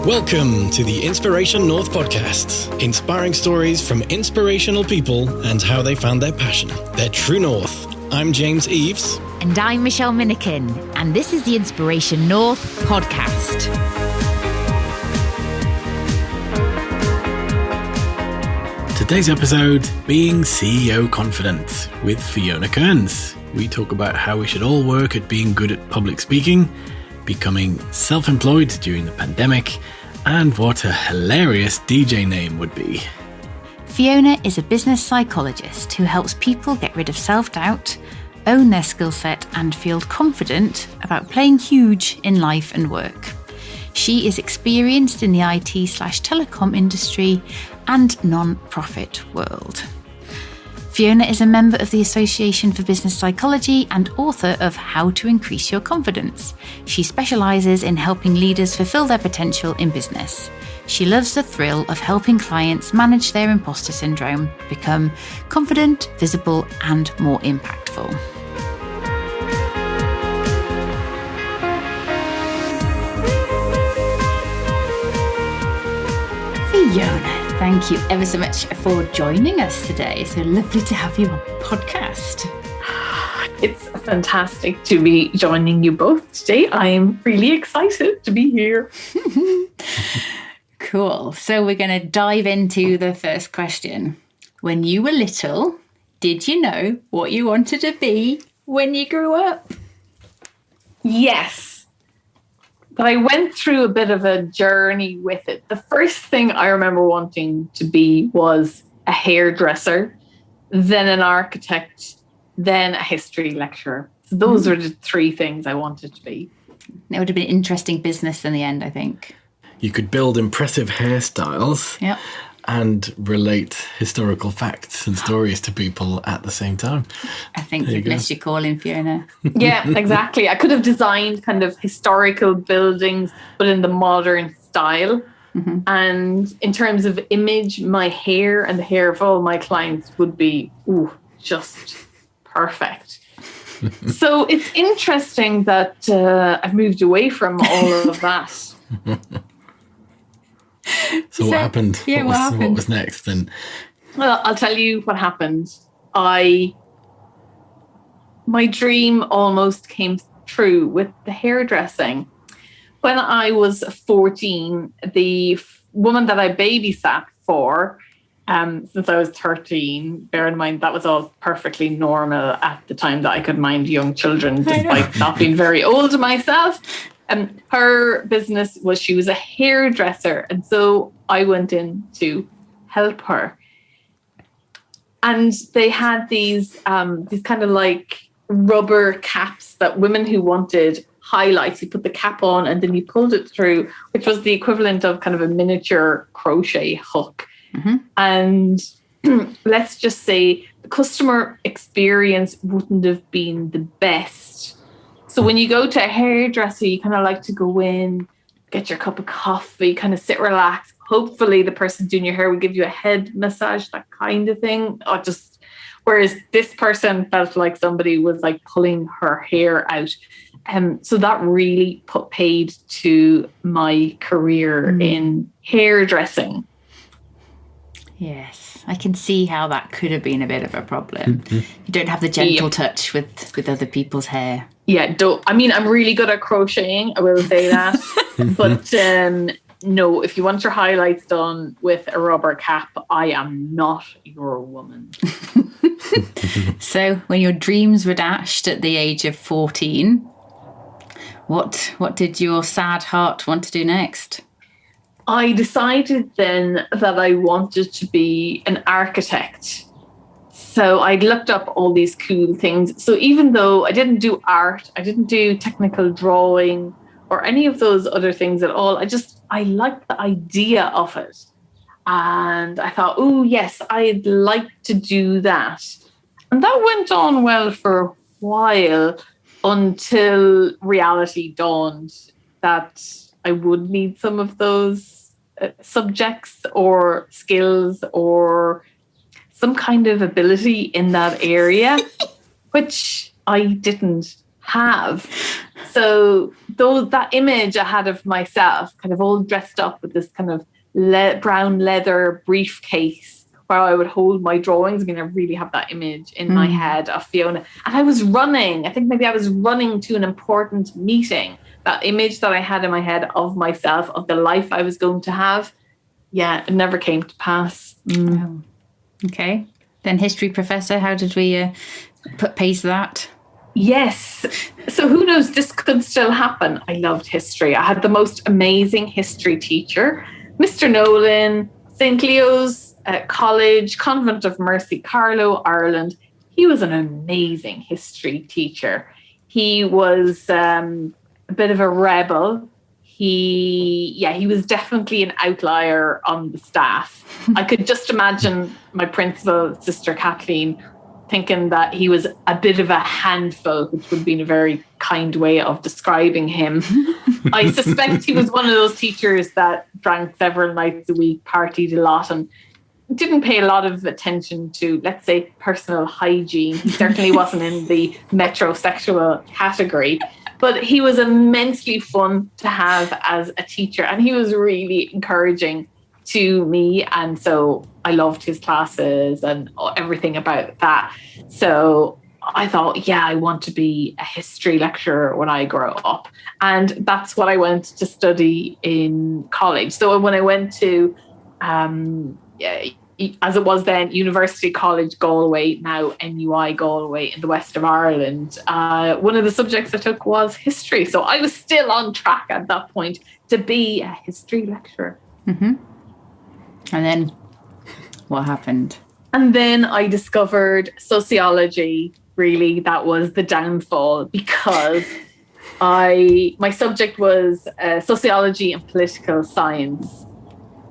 Welcome to the Inspiration North podcast, inspiring stories from inspirational people and how they found their passion, their true north. I'm James Eves. And I'm Michelle Minikin, and this is the Inspiration North podcast. Today's episode, Being CEO Confident with Fiona Kearns. We talk about how we should all work at being good at public speaking, becoming self-employed during the pandemic, and what a hilarious DJ name would be. Fiona is a business psychologist who helps people get rid of self-doubt, own their skill set, and feel confident about playing huge in life and work. She is experienced in the IT/telecom industry and non-profit world. Fiona is a member of the Association for Business Psychology and author of How to Increase Your Confidence. She specialises in helping leaders fulfil their potential in business. She loves the thrill of helping clients manage their imposter syndrome, become confident, visible, and more impactful. Fiona, thank you ever so much for joining us today. So lovely to have you on the podcast. It's fantastic to be joining you both today. I'm really excited to be here. Cool. So we're going to dive into the first question. When you were little, did you know what you wanted to be when you grew up? Yes. But I went through a bit of a journey with it. The first thing I remember wanting to be was a hairdresser, then an architect, then a history lecturer. So those were the three things I wanted to be. It would have been an interesting business in the end, I think. You could build impressive hairstyles Yep. and relate historical facts and stories to people at the same time. I think There you've you go. missed your calling, Fiona. Yeah, exactly. I could have designed kind of historical buildings, but in the modern style. Mm-hmm. And in terms of image, my hair and the hair of all my clients would be just perfect. So it's interesting that I've moved away from all of that. So what happened? Yeah, what happened? What was next then? Well, I'll tell you what happened. My dream almost came true with the hairdressing. When I was 14, the woman that I babysat for, since I was 13, bear in mind that was all perfectly normal at the time that I could mind young children, despite not being very old myself. Her business was, she was a hairdresser. And so I went in to help her. And they had these kind of like rubber caps that women who wanted highlights, you put the cap on and then you pulled it through, which was the equivalent of kind of a miniature crochet hook. Mm-hmm. And let's just say the customer experience wouldn't have been the best. So when you go to a hairdresser, you kind of like to go in, get your cup of coffee, kind of sit, relax. Hopefully the person doing your hair will give you a head massage, that kind of thing. Whereas this person felt like somebody was like pulling her hair out. So that really paid to my career in hairdressing. Yes, I can see how that could have been a bit of a problem. You don't have the gentle touch with other people's hair. Yeah, I'm really good at crocheting, I will say that. But no, if you want your highlights done with a rubber cap, I am not your woman. So when your dreams were dashed at the age of 14, what did your sad heart want to do next? I decided then that I wanted to be an architect. So I looked up all these cool things. So even though I didn't do art, I didn't do technical drawing or any of those other things at all, I liked the idea of it. And I thought, oh, yes, I'd like to do that. And that went on well for a while until reality dawned that I would need some of those subjects or skills or some kind of ability in that area, which I didn't have. So that image I had of myself kind of all dressed up with this kind of brown leather briefcase where I would hold my drawings. I mean, I really have that image in my head of Fiona. And I was running. I think maybe I was running to an important meeting. That image that I had in my head of myself, of the life I was going to have, yeah, it never came to pass. Oh. Okay. Then history professor, how did we pace that? Yes. So who knows, this could still happen. I loved history. I had the most amazing history teacher, Mr. Nolan, St. Leo's College, Convent of Mercy, Carlow, Ireland. He was an amazing history teacher. He was a bit of a rebel. He was definitely an outlier on the staff. I could just imagine my principal, Sister Kathleen, thinking that he was a bit of a handful, which would be a very kind way of describing him. I suspect he was one of those teachers that drank several nights a week, partied a lot, and didn't pay a lot of attention to, let's say, personal hygiene. He certainly wasn't in the metrosexual category, but he was immensely fun to have as a teacher, and he was really encouraging to me, and so I loved his classes and everything about that. So I thought, yeah, I want to be a history lecturer when I grow up, and that's what I went to study in college. So when I went to as it was then, University College Galway, now NUI Galway in the west of Ireland, one of the subjects I took was history. So I was still on track at that point to be a history lecturer. Mm-hmm. And then what happened? And then I discovered sociology. Really, that was the downfall, because my subject was sociology and political science.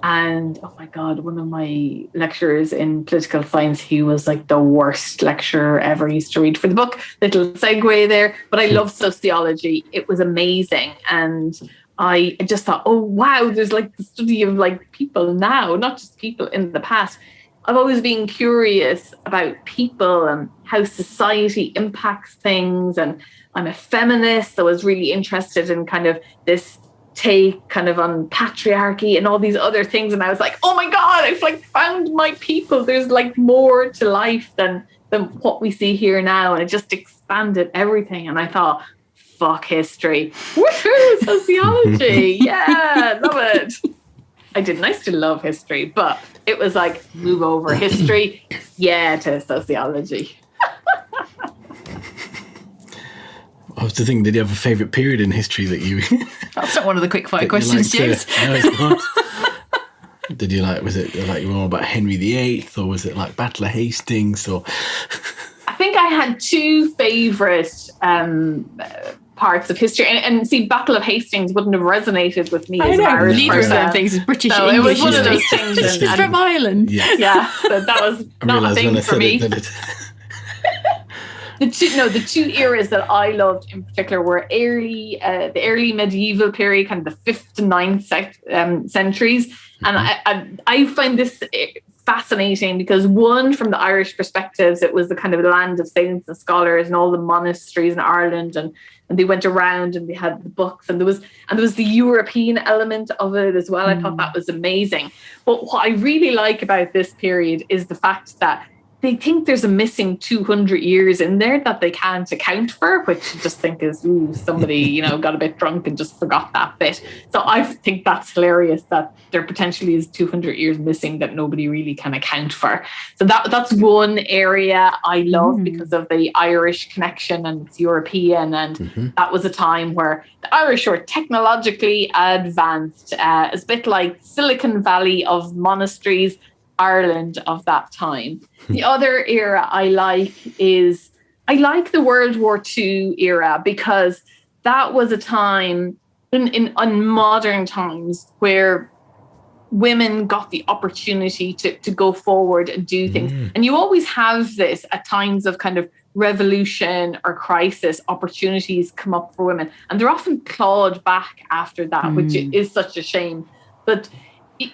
And oh my God, one of my lecturers in political science, he was like the worst lecturer ever. I used to read for the book, little segue there, but I love sociology. It was amazing. And I just thought, oh wow, there's like the study of like people now, not just people in the past. I've always been curious about people and how society impacts things. And I'm a feminist, so I was really interested in kind of this take kind of on patriarchy and all these other things. And I was like, oh my God, I've like found my people. There's like more to life than what we see here now. And it just expanded everything. And I thought, fuck history. Woohoo, sociology. Yeah, love it. I didn't. I still love history, but it was like, move over history, yeah, to sociology. I was to think, did you have a favourite period in history that you... That's not one of the quick fire questions, James. No, it's not. Did you like, was it like more about Henry VIII, or was it like Battle of Hastings, or... I think I had two favourite parts of history, and see, Battle of Hastings wouldn't have resonated with me as an Irish neither person. of them things is British so English. It was one of those things. It's from Ireland. Yeah, so that was not a thing for me. The two eras that I loved in particular were the early medieval period, kind of the 5th to 9th centuries. And I find this fascinating because, one, from the Irish perspectives, it was the kind of land of saints and scholars and all the monasteries in Ireland, and they went around and they had the books, and there was the European element of it as well. I thought that was amazing. But what I really like about this period is the fact that they think there's a missing 200 years in there that they can't account for, which I just think is, somebody, got a bit drunk and just forgot that bit. So I think that's hilarious that there potentially is 200 years missing that nobody really can account for. So that's one area I love because of the Irish connection, and it's European. And that was a time where the Irish were technologically advanced. It's a bit like Silicon Valley of monasteries, Ireland of that time. The other era I like the World War II era, because that was a time in modern times where women got the opportunity to go forward and do things. And you always have this at times of kind of revolution or crisis, opportunities come up for women, and they're often clawed back after that, which is such a shame. But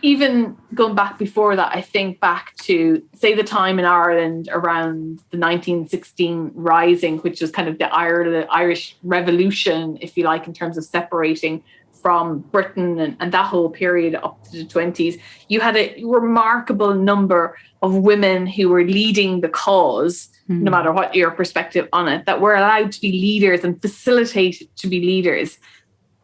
even going back before that, I think back to, say, the time in Ireland around the 1916 Rising, which was kind of the Irish Revolution, if you like, in terms of separating from Britain and that whole period up to the 20s. You had a remarkable number of women who were leading the cause, no matter what your perspective on it, that were allowed to be leaders and facilitated to be leaders.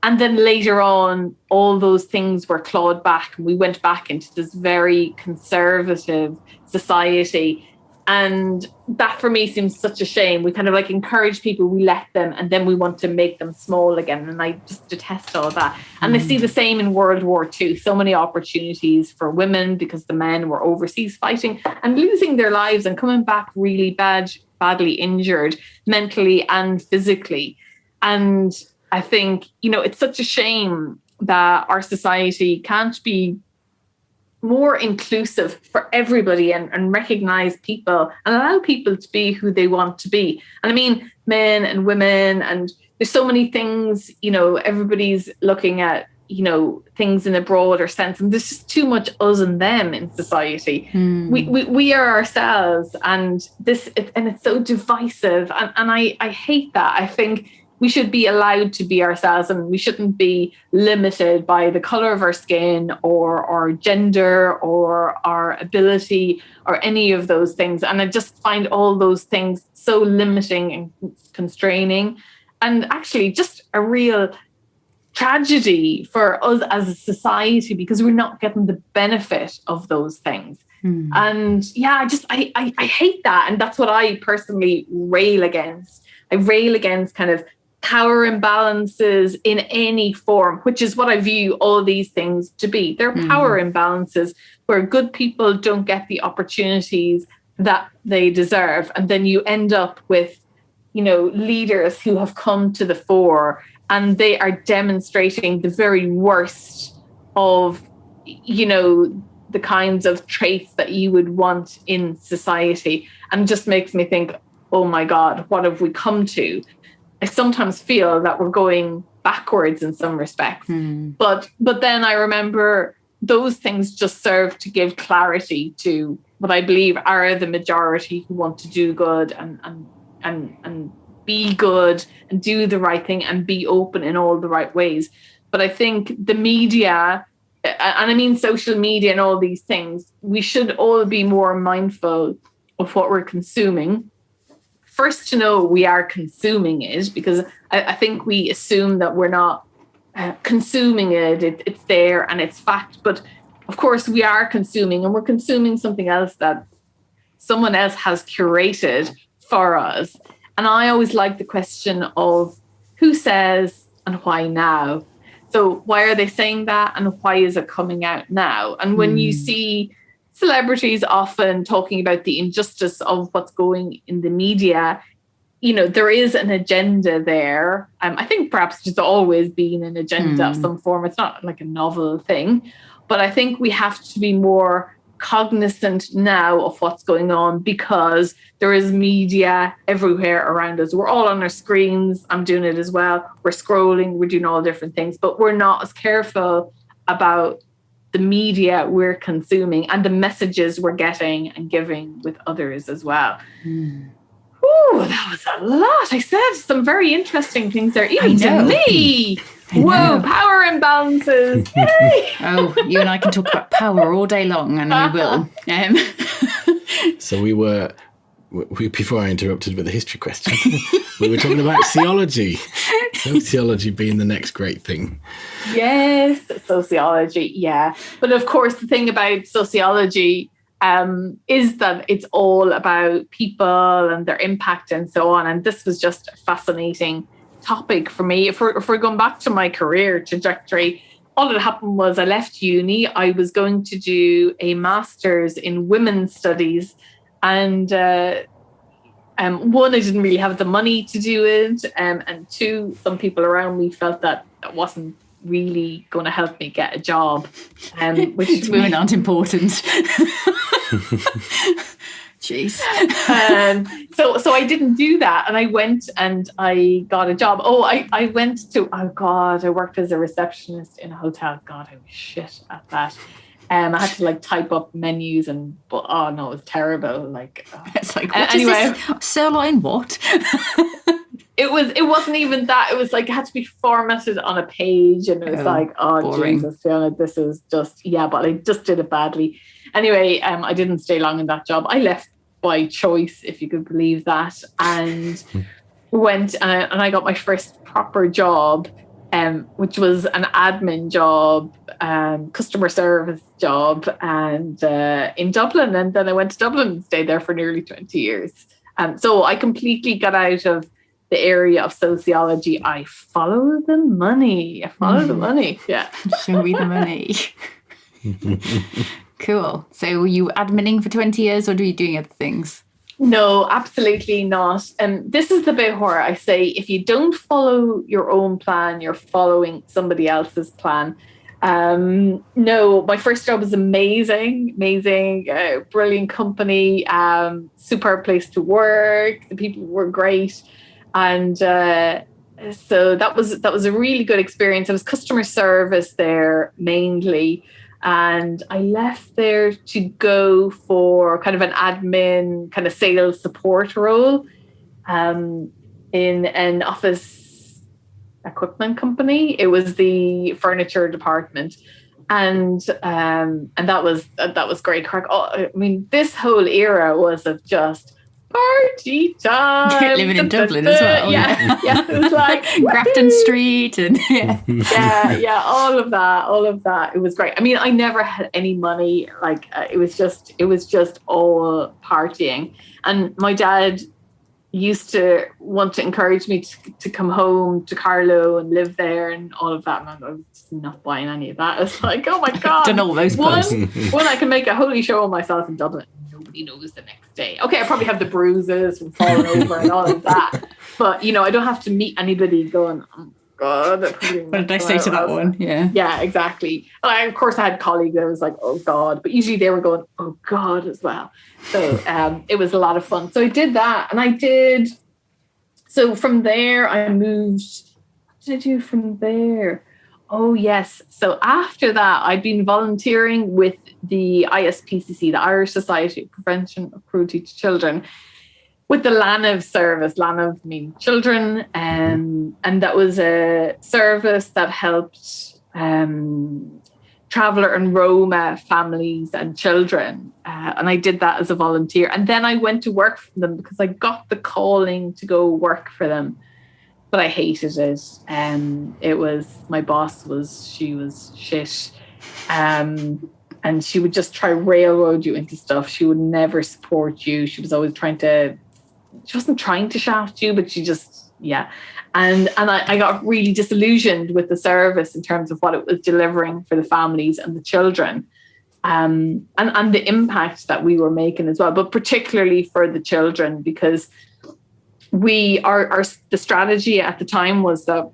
And then later on, all those things were clawed back, and we went back into this very conservative society. And that for me seems such a shame. We kind of like encourage people, we let them, and then we want to make them small again. And I just detest all that. And I see the same in World War II. So many opportunities for women because the men were overseas fighting and losing their lives and coming back really badly injured, mentally and physically. And I think, it's such a shame that our society can't be more inclusive for everybody and recognize people and allow people to be who they want to be. And I mean, men and women, and there's so many things, everybody's looking at, things in a broader sense. And there's just too much us and them in society. We are ourselves, and it's so divisive. And I hate that. I think we should be allowed to be ourselves, and we shouldn't be limited by the color of our skin or our gender or our ability or any of those things. And I just find all those things so limiting and constraining, and actually just a real tragedy for us as a society, because we're not getting the benefit of those things. And yeah, I hate that. And that's what I personally rail against. I rail against kind of power imbalances in any form, which is what I view all these things to be. They're power imbalances where good people don't get the opportunities that they deserve. And then you end up with, leaders who have come to the fore, and they are demonstrating the very worst of, the kinds of traits that you would want in society. And just makes me think, oh my God, what have we come to? I sometimes feel that we're going backwards in some respects. But then I remember those things just serve to give clarity to what I believe are the majority who want to do good and be good and do the right thing and be open in all the right ways. But I think the media, and I mean social media and all these things, we should all be more mindful of what we're consuming. First, to know we are consuming it, because I think we assume that we're not consuming it. It's there and it's fact. But of course, we are consuming, and we're consuming something else that someone else has curated for us. And I always like the question of who says and why now? So why are they saying that, and why is it coming out now? And when you see celebrities often talking about the injustice of what's going in the media, there is an agenda there. I think perhaps there's always been an agenda of some form. It's not like a novel thing, but I think we have to be more cognizant now of what's going on, because there is media everywhere around us. We're all on our screens. I'm doing it as well. We're scrolling, we're doing all different things, but we're not as careful about the media we're consuming and the messages we're getting and giving with others as well. Ooh, that was a lot. I said some very interesting things there, even to me. Whoa, power imbalances. Yay. Oh, you and I can talk about power all day long, and we will. So we before I interrupted with a history question, we were talking about sociology. Sociology being the next great thing. Yes, sociology, yeah. But of course, the thing about sociology is that it's all about people and their impact and so on. And this was just a fascinating topic for me. If we're going back to my career trajectory, all that happened was I left uni. I was going to do a master's in women's studies, and one, I didn't really have the money to do it, and two, some people around me felt that wasn't really going to help me get a job, which women aren't important. Jeez. So I didn't do that, and I went and I got a job. I went to, I worked as a receptionist in a hotel. God, I was shit at that. I had to like type up menus but oh no, it was terrible. Like it's like, what is this? Sirloin what? It wasn't even that. It was like it had to be formatted on a page, and it was boring. Jesus, Fiona, this is just but I just did it badly. Anyway, I didn't stay long in that job. I left by choice, if you could believe that, and went and I got my first proper job, which was an admin job, customer service job, and in Dublin. And then I went to Dublin and stayed there for nearly 20 years. So I completely got out of the area of sociology. I follow the money. The money. Yeah. Show me the money. Cool. So were you adminning for 20 years or were you doing other things? No, absolutely not. And this is the bit where I say, if you don't follow your own plan, you're following somebody else's plan. No, my first job was amazing, brilliant company, superb place to work. The people were great. And so that was a really good experience. I was customer service there mainly. And I left there to go for kind of an admin, kind of sales support role in an office equipment company. It was the furniture department. And that was great crack. Oh, I mean, this whole era was of just party time. Living in Dublin as well. Yeah. It was like Grafton Street and all of that. It was great. I mean, I never had any money. Like it was just all partying. And my dad used to want to encourage me to come home to Carlow and live there and all of that. And I was not buying any of that. It's like, oh my God. Done all those one, I can make a holy show of myself in Dublin. Nobody knows the next day. Okay, I probably have the bruises from falling over and all of that. But, I don't have to meet anybody going, oh God. What did I say to that one? Yeah. Yeah, exactly. And of course, I had colleagues that was like, oh God. But usually they were going, oh God as well. So it was a lot of fun. So I did that. And so from there, I moved. What did I do from there? Oh, yes. So after that, I'd been volunteering with the ISPCC, the Irish Society of Prevention of Cruelty to Children, with the LANV service. LANV means children. And that was a service that helped Traveller and Roma families and children. And I did that as a volunteer. And then I went to work for them because I got the calling to go work for them. But I hated it. My boss she was shit. And she would just try railroad you into stuff. She would never support you. She was always she wasn't trying to shaft you, but she just, yeah. And I got really disillusioned with the service in terms of what it was delivering for the families and the children. And the impact that we were making as well, but particularly for the children, because the strategy at the time was that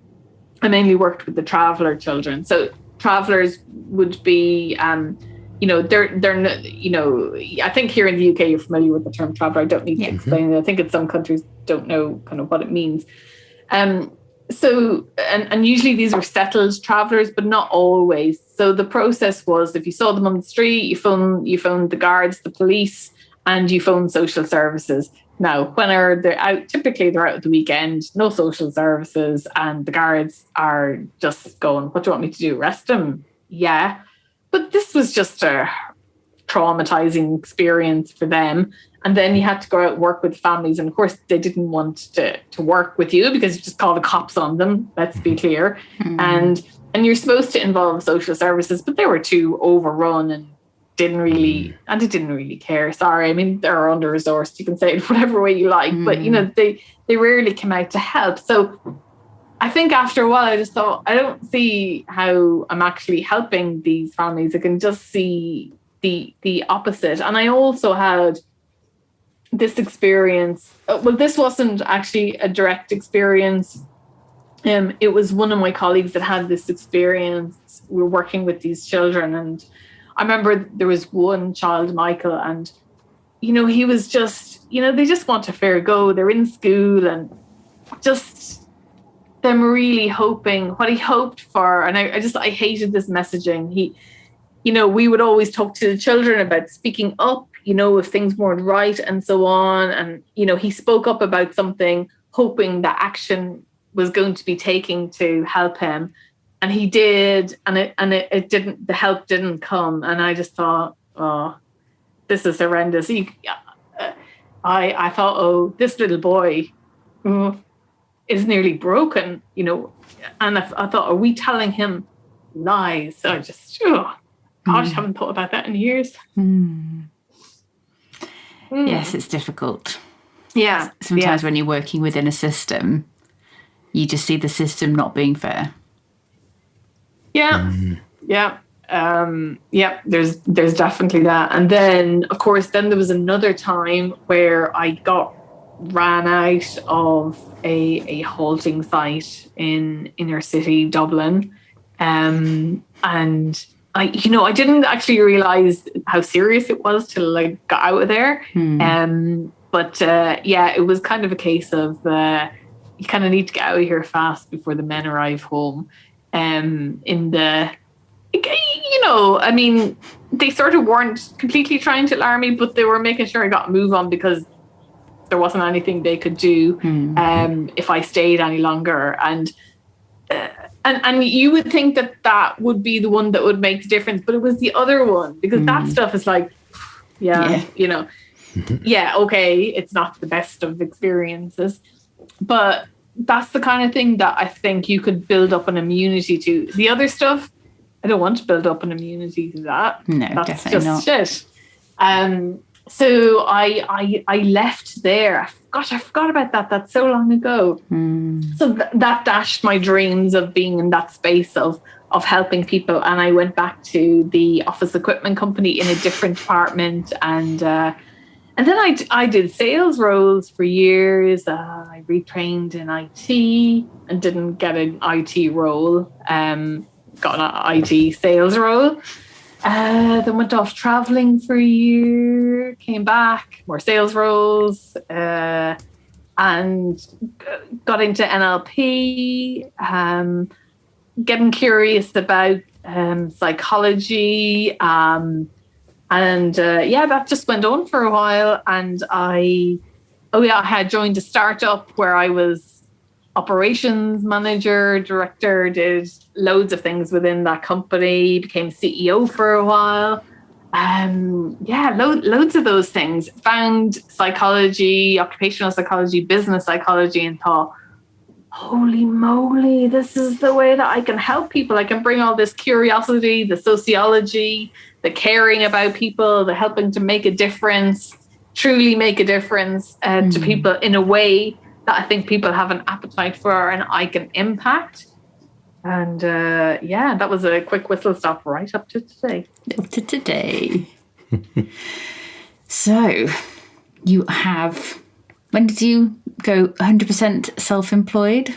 I mainly worked with the traveller children. So travellers would be, they're I think here in the UK you're familiar with the term traveller. I don't need to explain it. I think in some countries don't know kind of what it means. So usually these were settled travellers, but not always. So the process was, if you saw them on the street, you phoned the guards, the police, and you phoned social services. Now, when they're out, typically they're out at the weekend, no social services, and the guards are just going, what do you want me to do? Arrest them? Yeah. But this was just a traumatizing experience for them. And then you had to go out and work with families. And of course, they didn't want to work with you because you just called the cops on them. Let's be clear. Mm. And you're supposed to involve social services, but they were too overrun and didn't really care. Sorry. I mean, they're under-resourced. You can say it whatever way you like, but they rarely came out to help. So I think after a while, I just thought, I don't see how I'm actually helping these families. I can just see the opposite. And I also had this experience. Well, this wasn't actually a direct experience. It was one of my colleagues that had this experience. We were working with these children, and I remember there was one child, Michael, and he was just, they just want a fair go. They're in school, and just them really hoping what he hoped for. And I hated this messaging. we would always talk to the children about speaking up, if things weren't right and so on. And, he spoke up about something, hoping that action was going to be taken to help him. And he did, and it didn't, the help didn't come. And I just thought, oh, this is horrendous. I thought, oh, this little boy is nearly broken, and I thought, are we telling him lies? So I just, gosh, haven't thought about that in years. Yes, it's difficult. Yeah. Sometimes when you're working within a system, you just see the system not being fair. Yeah. There's definitely that. And then, of course, there was another time where I got ran out of a halting site in inner city Dublin. And I didn't actually realize how serious it was till I got out of there. But it was kind of a case of you kind of need to get out of here fast before the men arrive home. They sort of weren't completely trying to alarm me, but they were making sure I got a move on because there wasn't anything they could do if I stayed any longer. And you would think that would be the one that would make the difference, but it was the other one, because that stuff is like, okay, it's not the best of experiences, but that's the kind of thing that I think you could build up an immunity to. The other stuff, I don't want to build up an immunity to that. No, that's definitely just not. Shit. So I left there. I forgot about that. That's so long ago. So that dashed my dreams of being in that space of helping people. And I went back to the office equipment company in a different department. And then I did sales roles for years. I retrained in IT and didn't get an IT role. Got an IT sales role. Then went off traveling for a year, came back, more sales roles, and got into NLP, getting curious about psychology. That just went on for a while. And I had joined a startup where I was operations manager, director, did loads of things within that company, became CEO for a while. Loads of those things. Found psychology, occupational psychology, business psychology, and thought, holy moly, this is the way that I can help people. I can bring all this curiosity, the sociology, the caring about people, the helping to make a difference, truly make a difference to people in a way that I think people have an appetite for and I can impact. And that was a quick whistle stop right up to today. So you have, when did you go 100% self-employed?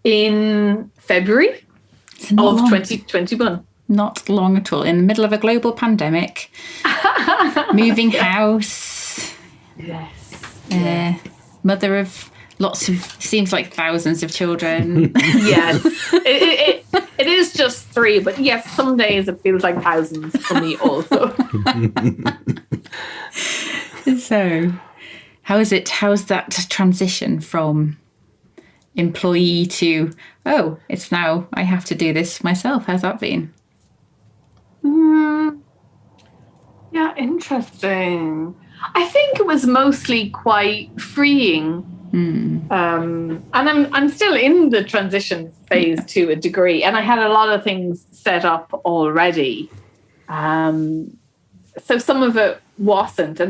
In February of 2021. Not long at all. In the middle of a global pandemic, moving house. Yes. Mother of lots of, seems like thousands of children. Yes. It is just 3, but yes, some days it feels like thousands for me also. So, how's that transition from employee to, it's now I have to do this myself? How's that been? Yeah, interesting. I think it was mostly quite freeing. And I'm still in the transition phase to a degree, and I had a lot of things set up already. So some of it wasn't,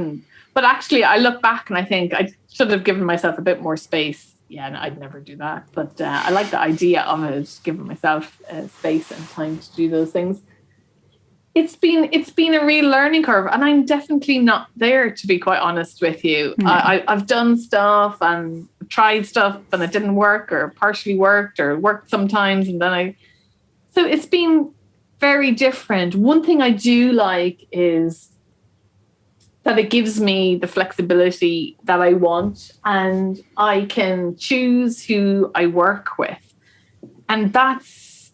but actually I look back and I think I should have given myself a bit more space. Yeah, and I'd never do that, but I like the idea of it, giving myself space and time to do those things. It's been a real learning curve, and I'm definitely not there, to be quite honest with you. I've done stuff and tried stuff and it didn't work, or partially worked, or worked sometimes, and then so it's been very different. One thing I do like is that it gives me the flexibility that I want, and I can choose who I work with, and that's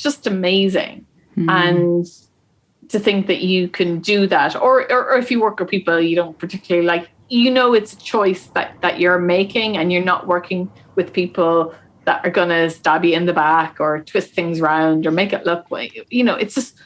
just amazing. And to think that you can do that, or if you work with people you don't particularly like, it's a choice that you're making, and you're not working with people that are going to stab you in the back or twist things around or make it look like, it's just,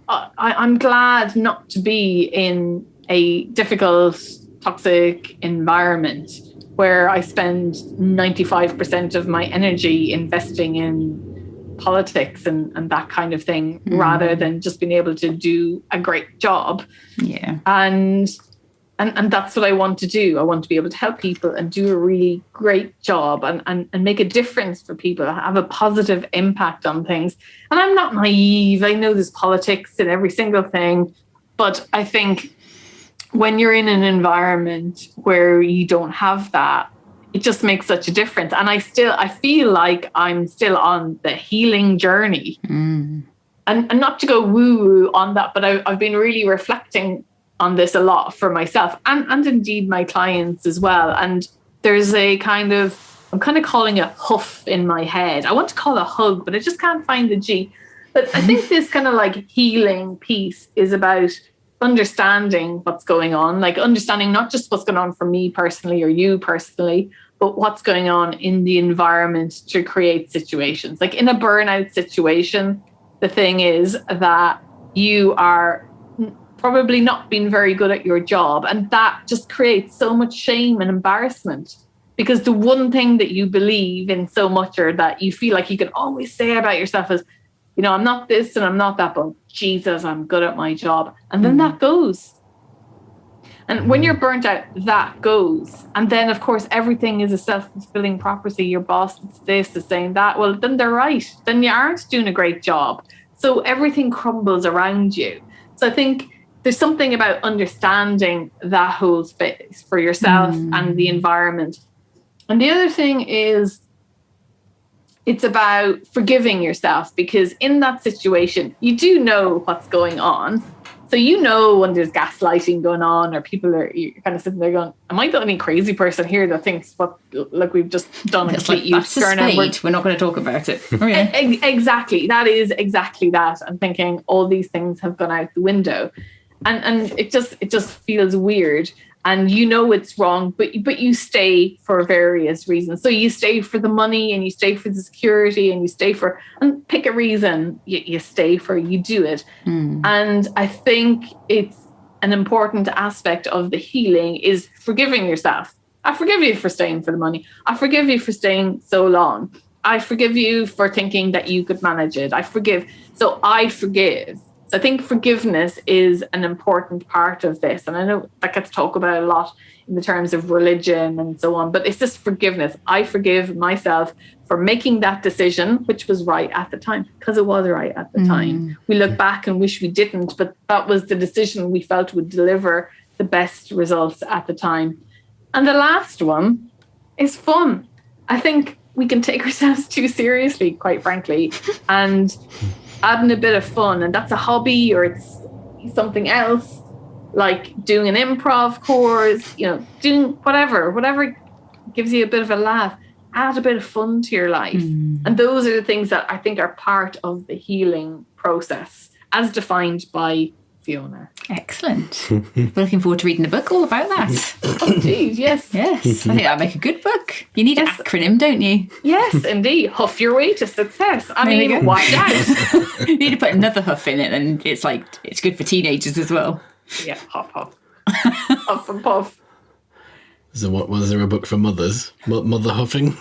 I'm glad not to be in a difficult, toxic environment where I spend 95% of my energy investing in politics and that kind of thing, rather than just being able to do a great job. Yeah. And that's what I want to do. I want to be able to help people and do a really great job and make a difference for people, have a positive impact on things. And I'm not naive. I know there's politics in every single thing, but I think when you're in an environment where you don't have that, it just makes such a difference. And I feel like I'm still on the healing journey. And not to go woo-woo on that, but I've been really reflecting on this a lot for myself and indeed my clients as well. And there's I'm kind of calling it huff in my head. I want to call it a hug, but I just can't find the G. But I think this kind of like healing piece is about understanding what's going on, like understanding not just what's going on for me personally or you personally, but what's going on in the environment to create situations. Like in a burnout situation, the thing is that you are probably not being very good at your job, and that just creates so much shame and embarrassment, because the one thing that you believe in so much, or that you feel like you can always say about yourself is, I'm not this and I'm not that, but Jesus, I'm good at my job. And then that goes. And when you're burnt out, that goes. And then, of course, everything is a self-fulfilling prophecy. Your boss is this, is saying that. Well, then they're right. Then you aren't doing a great job. So everything crumbles around you. So I think there's something about understanding that whole space for yourself and the environment. And the other thing is, it's about forgiving yourself, because in that situation, you do know what's going on. So when there's gaslighting going on, or you're kind of sitting there going, am I the only crazy person here that thinks we've just done a complete U-turn? We're not going to talk about it. Oh, yeah. Exactly. That is exactly that. I'm thinking all these things have gone out the window. And it just feels weird. And it's wrong, but you stay for various reasons. So you stay for the money, and you stay for the security, and you stay for, and pick a reason you stay for, you do it. And I think it's an important aspect of the healing is forgiving yourself. I forgive you for staying for the money. I forgive you for staying so long. I forgive you for thinking that you could manage it. I forgive. So I forgive. So I think forgiveness is an important part of this. And I know that gets talked about a lot in the terms of religion and so on, but it's just forgiveness. I forgive myself for making that decision, which was right at the time, because it was right at the time. We look back and wish we didn't, but that was the decision we felt would deliver the best results at the time. And the last one is fun. I think we can take ourselves too seriously, quite frankly, and adding a bit of fun, and that's a hobby, or it's something else, like doing an improv course, doing whatever gives you a bit of a laugh. Add a bit of fun to your life. And those are the things that I think are part of the healing process, as defined by Fiona. Excellent. We're looking forward to reading the book all about that. Oh, geez, yes. Yes, I think that'll make a good book. You need an acronym, don't you? Yes, indeed. Huff your way to success. I mean, why not? You need to put another huff in it, and it's good for teenagers as well. Yeah, huff, huff. Huff and puff. So was there a book for mothers? Mother huffing?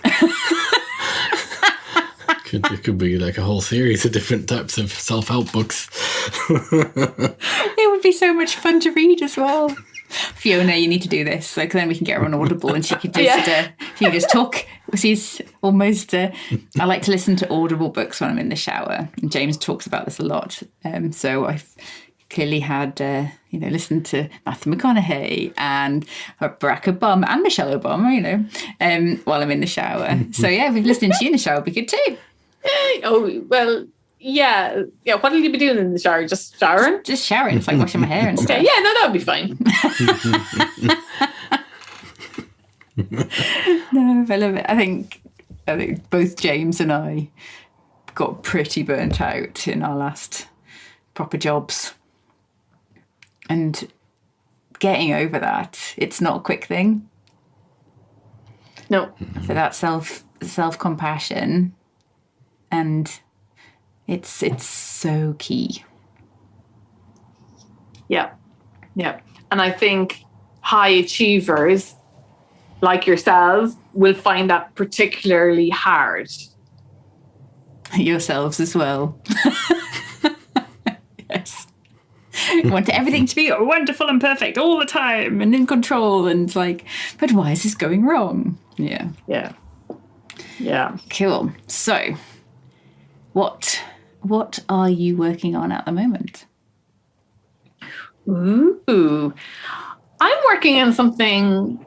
It could be like a whole series of different types of self-help books. It would be so much fun to read as well. Fiona, you need to do this, so then we can get her on Audible, and she could just talk. She's almost. I like to listen to Audible books when I'm in the shower, and James talks about this a lot. So I've clearly had listened to Matthew McConaughey and Barack Obama and Michelle Obama, while I'm in the shower. So yeah, if we're listening to you in the shower, would be good too. Oh well. Yeah. What will you be doing in the shower? Just showering? Just showering. It's like washing my hair and stuff. Okay. Yeah, no, that would be fine. No, I love it. I think both James and I got pretty burnt out in our last proper jobs. And getting over that, it's not a quick thing. No. So that self-compassion, and it's so key. Yeah. And I think high achievers like yourselves will find that particularly hard. Yourselves as well. Yes. You want everything to be wonderful and perfect all the time and in control, and it's like, but why is this going wrong? Yeah. Cool. So what are you working on at the moment? Ooh. I'm working on something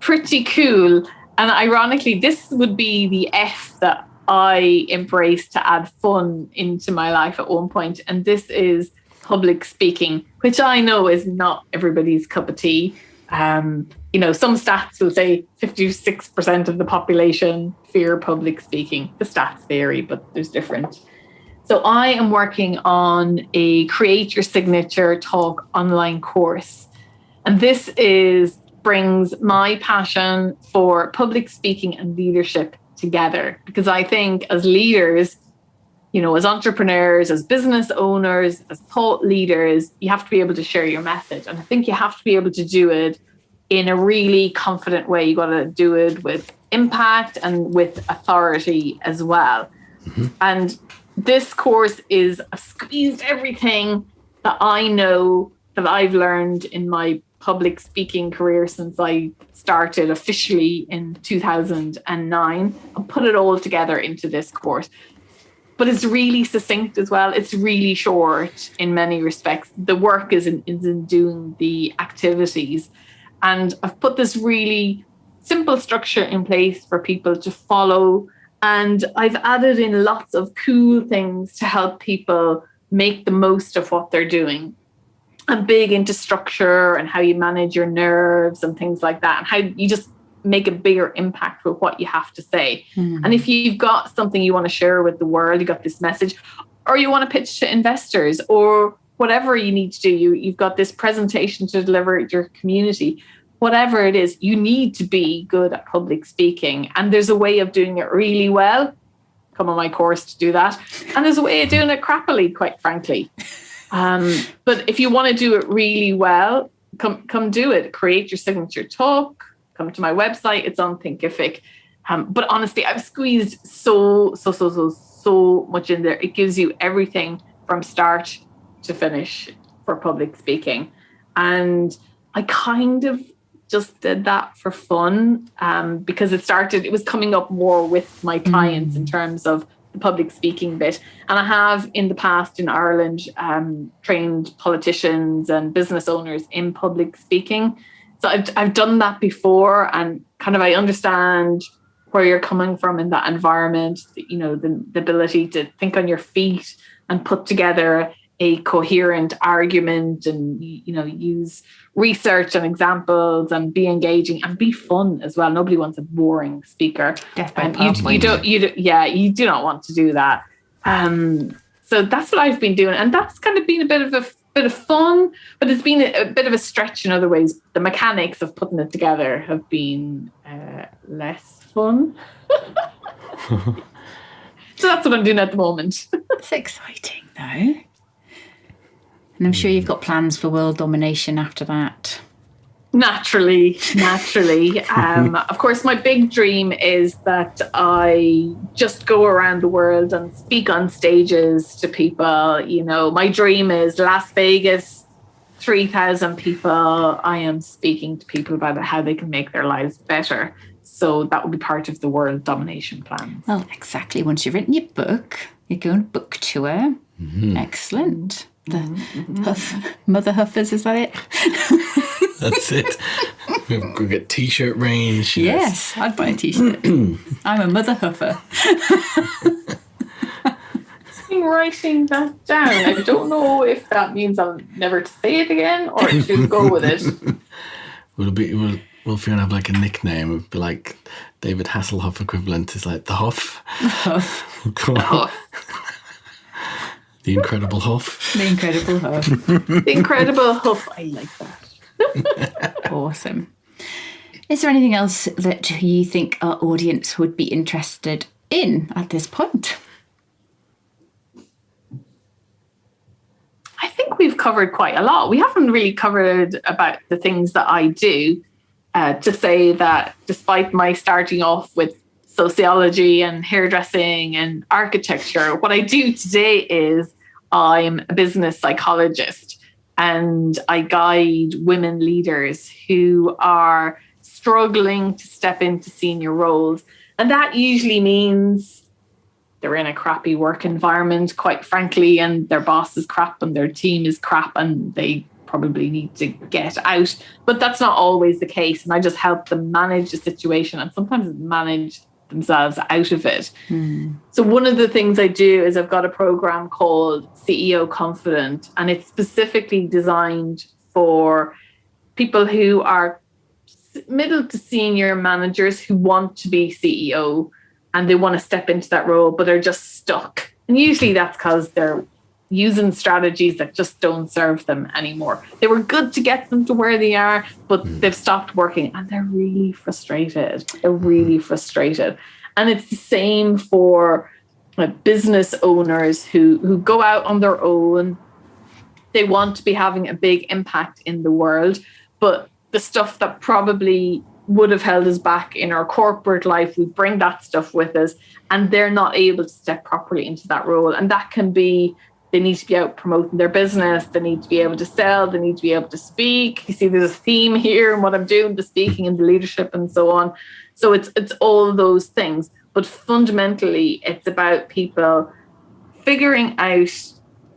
pretty cool. And ironically, this would be the F that I embraced to add fun into my life at one point. And this is public speaking, which I know is not everybody's cup of tea. Some stats will say 56% of the population fear public speaking. The stats vary, but there's different. So I am working on a Create Your Signature Talk online course. And this brings my passion for public speaking and leadership together. Because I think as leaders, as entrepreneurs, as business owners, as thought leaders, you have to be able to share your message. And I think you have to be able to do it in a really confident way. You got to do it with impact and with authority as well. Mm-hmm. And this course I've squeezed everything that I know that I've learned in my public speaking career since I started officially in 2009 and put it all together into this course. But it's really succinct as well. It's really short in many respects. The work is in doing the activities. And I've put this really simple structure in place for people to follow. And I've added in lots of cool things to help people make the most of what they're doing. I'm big into structure and how you manage your nerves and things like that, and how you just make a bigger impact with what you have to say. Mm. And if you've got something you want to share with the world, you got this message, or you want to pitch to investors, or whatever you need to do, you've got this presentation to deliver to your community, whatever it is, you need to be good at public speaking. And there's a way of doing it really well. Come on my course to do that. And there's a way of doing it crappily, quite frankly. But if you want to do it really well, come do it. Create Your Signature Talk. Come to my website. It's on Thinkific. But honestly, I've squeezed so much in there. It gives you everything from start to finish for public speaking. And I kind of just did that for fun because it was coming up more with my clients in terms of the public speaking bit. And I have in the past in Ireland trained politicians and business owners in public speaking. So I've done that before, and kind of I understand where you're coming from in that environment, the ability to think on your feet and put together a coherent argument and, use research and examples and be engaging and be fun as well. Nobody wants a boring speaker. You do not want to do that. So that's what I've been doing. And that's kind of been a bit of fun, but it's been a bit of a stretch in other ways. The mechanics of putting it together have been less fun. So that's what I'm doing at the moment. It's exciting though. And I'm sure you've got plans for world domination after that. Naturally. Of course, my big dream is that I just go around the world and speak on stages to people. My dream is Las Vegas, 3,000 people. I am speaking to people about how they can make their lives better. So that will be part of the world domination plan. Well, exactly. Once you've written your book, you go on book tour. Mm-hmm. Excellent. Mother Huffers, is that it? That's it. We've got t-shirt range. Yes, I'd buy a t-shirt. I'm a Mother Huffer. I'm writing that down. I don't know if that means I'm never to say it again or to go with it. Will Fiona have like a nickname? It'd be like David Hasselhoff equivalent is like the Huff. The Huff. The Huff. The Incredible Huff. The Incredible Huff. The Incredible Huff. I like that. Awesome. Is there anything else that you think our audience would be interested in at this point? I think we've covered quite a lot. We haven't really covered about the things that I do. To say that despite my starting off with sociology and hairdressing and architecture, what I do today is I'm a business psychologist, and I guide women leaders who are struggling to step into senior roles. And that usually means they're in a crappy work environment, quite frankly, and their boss is crap and their team is crap and they probably need to get out. But that's not always the case. And I just help them manage the situation and sometimes manage themselves out of it. So one of the things I do is I've got a program called CEO Confident, and it's specifically designed for people who are middle to senior managers who want to be CEO and they want to step into that role, but they're just stuck. And usually that's because they're using strategies that just don't serve them anymore. They were good to get them to where they are, but they've stopped working and they're really frustrated. And it's the same for business owners who go out on their own. They want to be having a big impact in the world, but the stuff that probably would have held us back in our corporate life, we bring that stuff with us, and they're not able to step properly into that role. And that can be, they need to be out promoting their business. They need to be able to sell. They need to be able to speak. You see, there's a theme here in what I'm doing, the speaking and the leadership and so on. So it's all those things. But fundamentally, it's about people figuring out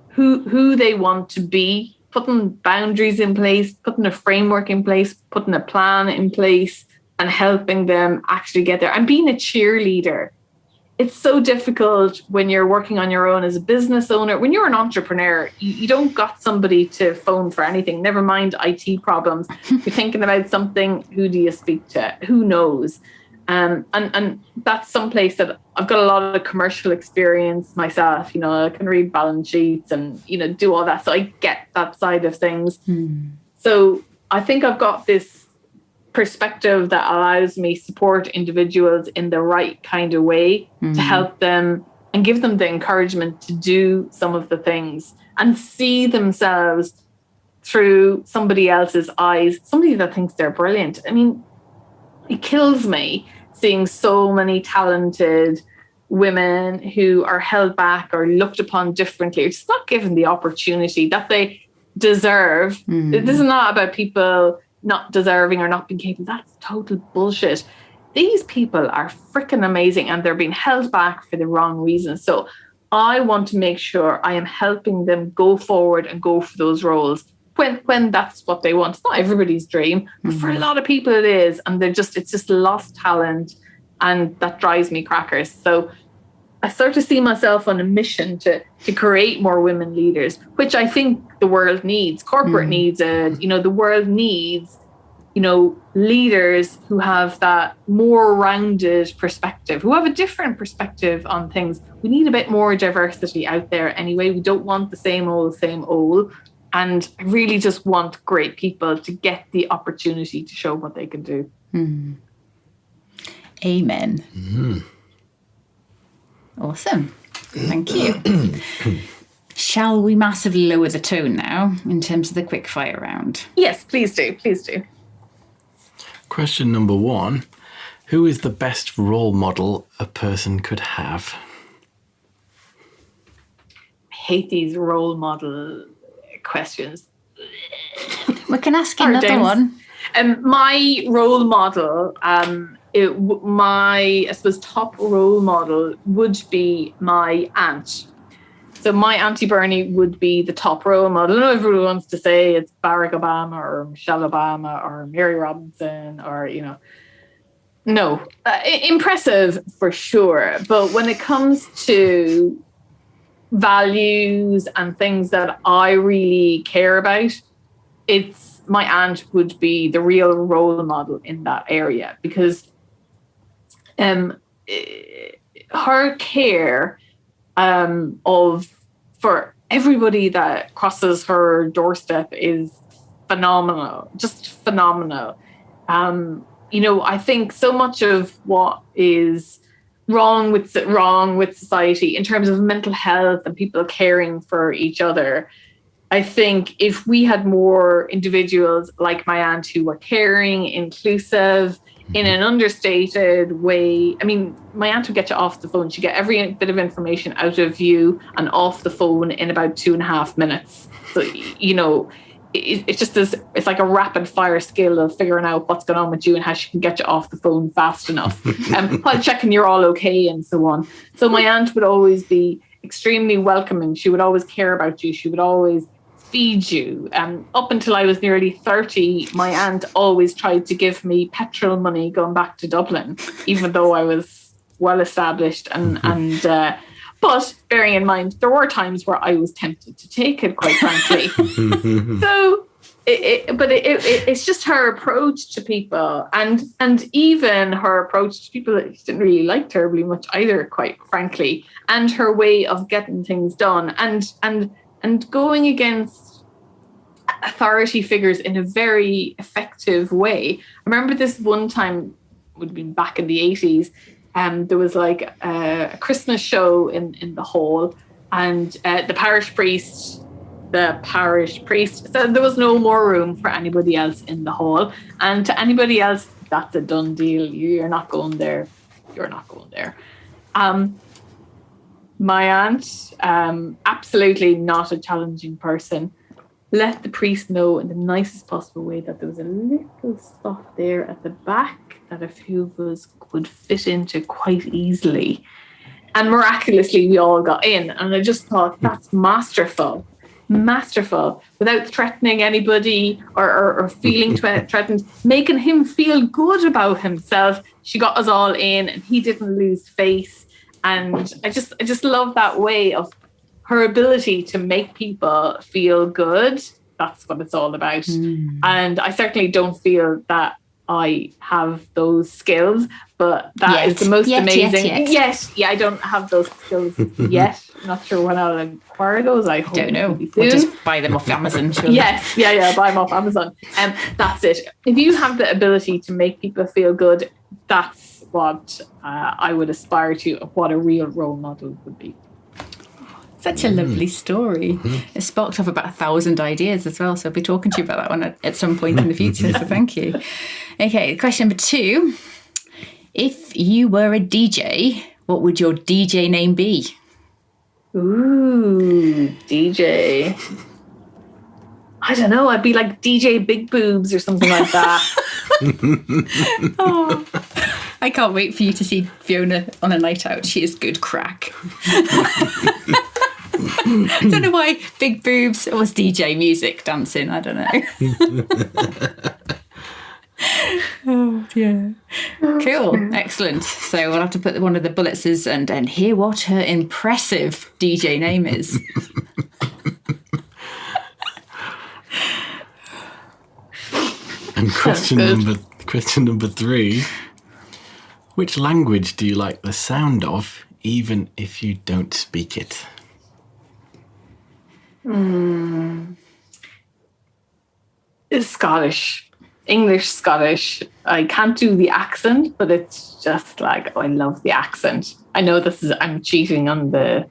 who they want to be, putting boundaries in place, putting a framework in place, putting a plan in place, and helping them actually get there. And being a cheerleader. It's so difficult when you're working on your own as a business owner. When you're an entrepreneur, you don't got somebody to phone for anything, never mind IT problems. You're thinking about something, who do you speak to? Who knows? And that's someplace that I've got a lot of commercial experience myself. You know, I can read balance sheets and, you know, do all that. So I get that side of things. So I think I've got this perspective that allows me support individuals in the right kind of way to help them and give them the encouragement to do some of the things and see themselves through somebody else's eyes, somebody that thinks they're brilliant. I mean, it kills me seeing so many talented women who are held back or looked upon differently, or just not given the opportunity that they deserve. This is not about people not deserving or not being capable. That's total bullshit. These people are freaking amazing and they're being held back for the wrong reasons. So I want to make sure I am helping them go forward and go for those roles when that's what they want. It's not everybody's dream, but for a lot of people it is. And it's just lost talent, and that drives me crackers. So I start to see myself on a mission to create more women leaders, which I think the world needs. Corporate needs it. You know, the world needs, you know, leaders who have that more rounded perspective, who have a different perspective on things. We need a bit more diversity out there anyway. We don't want the same old. And I really just want great people to get the opportunity to show what they can do. Amen. Awesome. Thank you. Shall we massively lower the tone now in terms of the quick fire round? Yes, please do. Question number 1. Who is the best role model a person could have? I hate these role model questions. We can ask another one. My role model, my, I suppose, top role model would be my aunt. So my Auntie Bernie would be the top role model. I know everyone wants to say it's Barack Obama or Michelle Obama or Mary Robinson or, you know. No, impressive for sure. But when it comes to values and things that I really care about, it's my aunt would be the real role model in that area, because her care of for everybody that crosses her doorstep is phenomenal, just phenomenal. I think so much of what is wrong with society in terms of mental health and people caring for each other, I think if we had more individuals like my aunt who were caring, inclusive, in an understated way. I mean, my aunt would get you off the phone. She'd get every bit of information out of you and off the phone in about 2.5 minutes. So, it's just this, it's like a rapid fire skill of figuring out what's going on with you and how she can get you off the phone fast enough. While checking you're all okay and so on. So my aunt would always be extremely welcoming. She would always care about you. She would always feed you. Up until I was nearly 30, my aunt always tried to give me petrol money going back to Dublin, even though I was well established but bearing in mind, there were times where I was tempted to take it, quite frankly. So, it's just her approach to people, and even her approach to people that she didn't really like terribly much either, quite frankly, and her way of getting things done, and going against authority figures in a very effective way. I remember this one time, would have been back in the 80s. There was like a Christmas show in the hall, and the parish priest said there was no more room for anybody else in the hall, and to anybody else, that's a done deal. You're not going there. You're not going there. My aunt, absolutely not a challenging person, let the priest know in the nicest possible way that there was a little spot there at the back that a few of us could fit into quite easily. And miraculously, we all got in. And I just thought, that's masterful, without threatening anybody or feeling threatened, making him feel good about himself. She got us all in and he didn't lose face. And I just love that way of her ability to make people feel good. That's what it's all about. And I certainly don't feel that I have those skills, but that is the most amazing. Yes, I don't have those skills yet. I'm not sure when I'll acquire those. I hope don't know. We'll just buy them off Amazon. Surely. Yes, buy them off Amazon. That's it. If you have the ability to make people feel good, that's what I would aspire to. What a real role model would be. Such a lovely story. It sparked off about 1,000 ideas as well. So I'll be talking to you about that one at some point in the future. So thank you. Okay, question number 2. If you were a DJ, what would your DJ name be? Ooh, DJ. I don't know. I'd be like DJ Big Boobs or something like that. Oh, I can't wait for you to see Fiona on a night out. She is good crack. I don't know why big boobs was DJ music dancing. I don't know. Oh dear. Cool. Excellent. So we'll have to put one of the bullets and hear what her impressive DJ name is. And question number 3. Which language do you like the sound of, even if you don't speak it? It's Scottish. English, Scottish. I can't do the accent, but it's just like, I love the accent. I know I'm cheating on the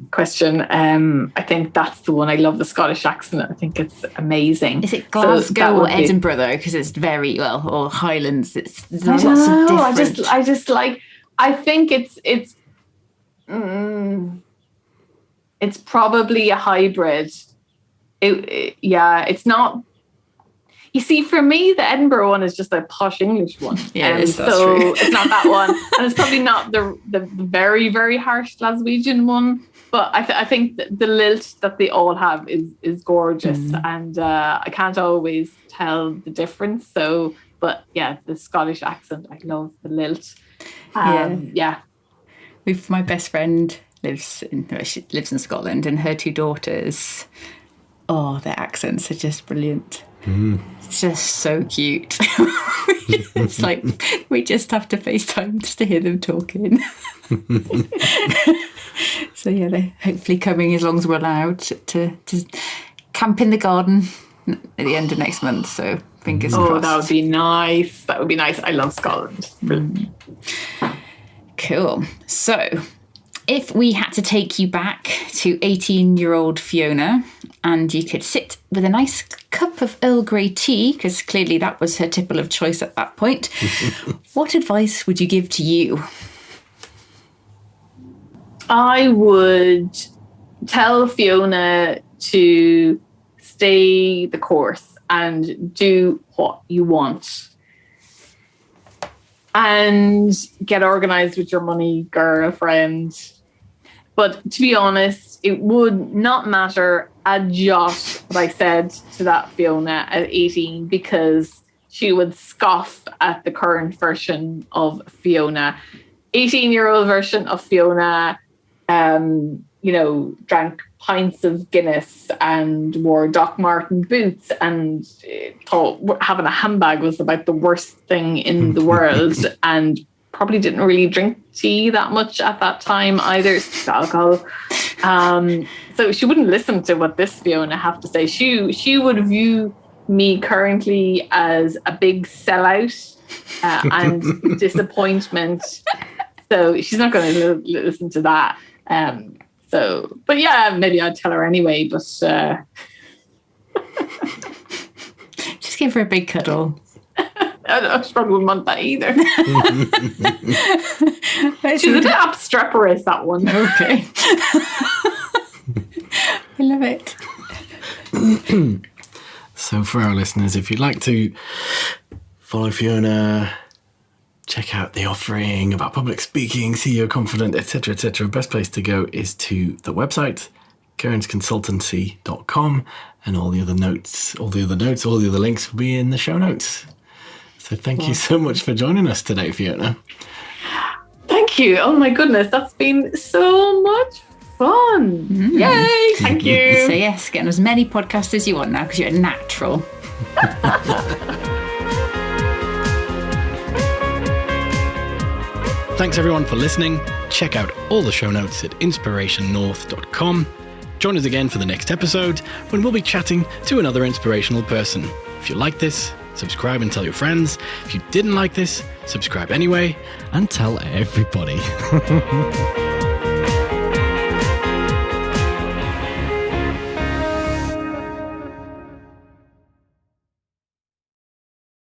question. I think that's the one. I love the Scottish accent. I think it's amazing. Is it Glasgow or Edinburgh though? Because it's very or Highlands. There's lots of different. I just like. I think it's probably a hybrid. It's not. You see, for me, the Edinburgh one is just a posh English one. Yeah, so true. It's not that one. And it's probably not the very, very harsh Glaswegian one. But I think the lilt that they all have is gorgeous. And I can't always tell the difference. So, but yeah, the Scottish accent, I love the lilt. Yeah. My best friend lives in Scotland, and her 2 daughters, their accents are just brilliant. It's just so cute. It's like we just have to FaceTime just to hear them talking. So So yeah, they're hopefully coming as long as we're allowed to camp in the garden at the end of next month. So fingers crossed. That would be nice. That would be nice. I love Scotland. Cool. So if we had to take you back to 18-year-old Fiona and you could sit with a nice cup of Earl Grey tea, because clearly that was her tipple of choice at that point, what advice would you give to you? I would tell Fiona to stay the course and do what you want. And get organised with your money, girlfriend. But to be honest, it would not matter a jot what I said to that Fiona at 18, because she would scoff at the current version of Fiona. 18-year-old version of Fiona, drank pints of Guinness and wore Doc Marten boots and thought having a handbag was about the worst thing in the world, and probably didn't really drink tea that much at that time either. It's alcohol. So she wouldn't listen to what this Fiona have to say. She would view me currently as a big sellout and disappointment. So she's not going to listen to that. But yeah, maybe I'd tell her anyway, but just give her a big cuddle. I probably wouldn't want that either. She's a bit obstreperous, that one. Okay. I love it. So for our listeners, if you'd like to follow Fiona, check out the offering about public speaking, CEO Confident, etc., etc., best place to go is to the website, kearnsconsultancy.com, and all the other links will be in the show notes. So thank you so much for joining us today, Fiona. Thank you. Oh my goodness, that's been so much fun. Yay, thank you. So yes, get on as many podcasts as you want now because you're a natural. Thanks everyone for listening. Check out all the show notes at inspirationnorth.com. Join us again for the next episode when we'll be chatting to another inspirational person. If you like this, subscribe and tell your friends. If you didn't like this, subscribe anyway and tell everybody.